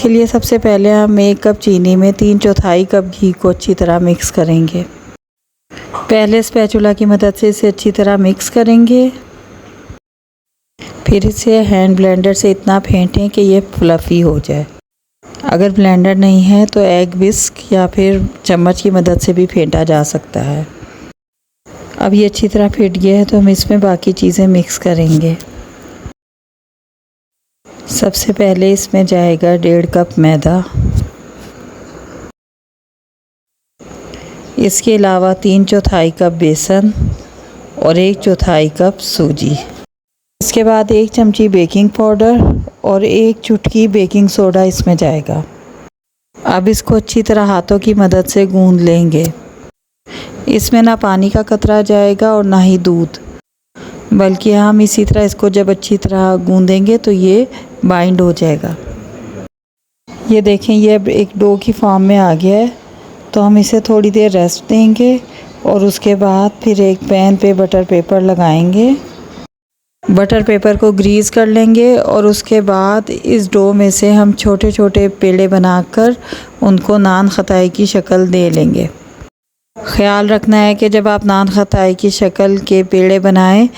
इसके लिए सबसे पहले हम 1 कप चीनी में 3/4 कप घी को अच्छी तरह मिक्स करेंगे। पहले स्पैचुला की मदद से इसे अच्छी तरह मिक्स करेंगे। फिर इसे हैंड ब्लेंडर से इतना फेंटें कि ये फ्लफ़ी हो जाए। अगर ब्लेंडर नहीं है तो एग विस्क या फिर चम्मच की मदद से भी फेंटा जा सकता है। अब ये अच्छी तरह फेंट गया है तो हम इसमें बाकी चीज़ें मिक्स करेंगे। सबसे पहले इसमें जाएगा 1.5 कप मैदा। इसके अलावा 3/4 कप बेसन और 1/4 कप सूजी। इसके बाद 1 चमची बेकिंग पाउडर और 1 चुटकी बेकिंग सोडा इसमें जाएगा। अब इसको अच्छी तरह हाथों की मदद से गूंद लेंगे। इसमें ना पानी का कतरा जाएगा और ना ही दूध, बल्कि हम इसी तरह इसको जब अच्छी तरह गूंदेंगे तो ये बाइंड हो जाएगा। ये देखें, ये अब एक डो की फॉर्म में आ गया है। तो हम इसे थोड़ी देर रेस्ट देंगे और उसके बाद फिर एक पैन पे बटर पेपर लगाएंगे। बटर पेपर को ग्रीस कर लेंगे और उसके बाद इस डो में से हम छोटे छोटे पेड़े बनाकर उनको नान खताई की शक्ल दे लेंगे। ख़्याल रखना है कि जब आप नान खताई की शक्ल के पेड़े बनाएं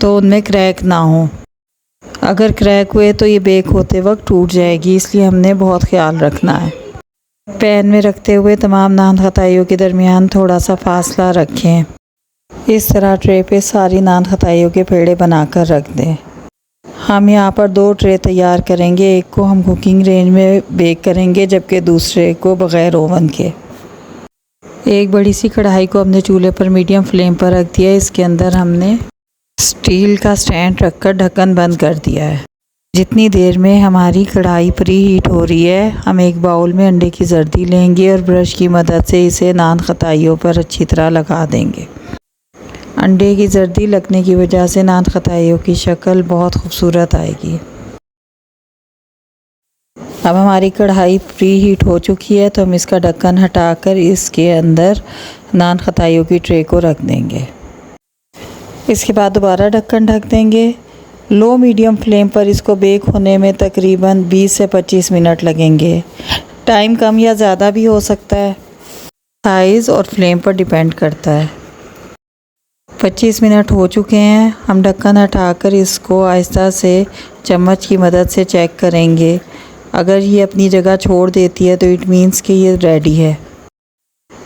तो उनमें क्रैक ना हो। अगर क्रैक हुए तो ये बेक होते वक्त टूट जाएगी, इसलिए हमने बहुत ख्याल रखना है। पैन में रखते हुए तमाम नान खताइयों के दरमियान थोड़ा सा फासला रखें। इस तरह ट्रे पे सारी नान खताइयों के पेड़े बनाकर रख दें। हम यहाँ पर 2 ट्रे तैयार करेंगे। एक को हम कुकिंग रेंज में बेक करेंगे जबकि दूसरे को बग़ैर ओवन के। एक बड़ी सी कढ़ाई को हमने चूल्हे पर मीडियम फ्लेम पर रख दिया। इसके अंदर हमने स्टील का स्टैंड रखकर ढक्कन बंद कर दिया है। जितनी देर में हमारी कढ़ाई प्री हीट हो रही है, हम एक बाउल में अंडे की जर्दी लेंगे और ब्रश की मदद से इसे नान खताइयों पर अच्छी तरह लगा देंगे। अंडे की जर्दी लगने की वजह से नान खताइयों की शक्ल बहुत खूबसूरत आएगी। अब हमारी कढ़ाई प्री हीट हो चुकी है तो हम इसका ढक्कन हटाकर इसके अंदर नान खताइयों की ट्रे को रख देंगे। इसके बाद दोबारा ढक्कन ढक देंगे। लो मीडियम फ्लेम पर इसको बेक होने में तकरीबन 20 से 25 मिनट लगेंगे। टाइम कम या ज़्यादा भी हो सकता है, साइज़ और फ्लेम पर डिपेंड करता है। 25 मिनट हो चुके हैं। हम ढक्कन हटाकर इसको आहिस्ता से चम्मच की मदद से चेक करेंगे। अगर ये अपनी जगह छोड़ देती है तो इट मीन्स कि ये रेडी है।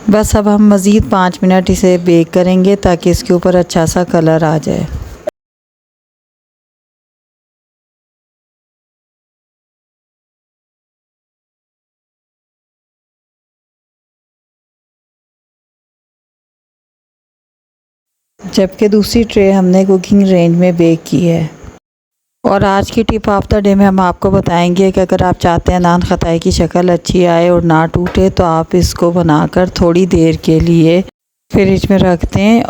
बस अब हम मज़ीद 5 मिनट इसे बेक करेंगे ताकि इसके ऊपर अच्छा सा कलर आ जाए। जबकि दूसरी ट्रे हमने कुकिंग रेंज में बेक की है। और आज की टिप ऑफ द डे में हम आपको बताएंगे कि अगर आप चाहते हैं नान खताई की शक्ल अच्छी आए और ना टूटे तो आप इसको बनाकर थोड़ी देर के लिए फ्रिज में रख दें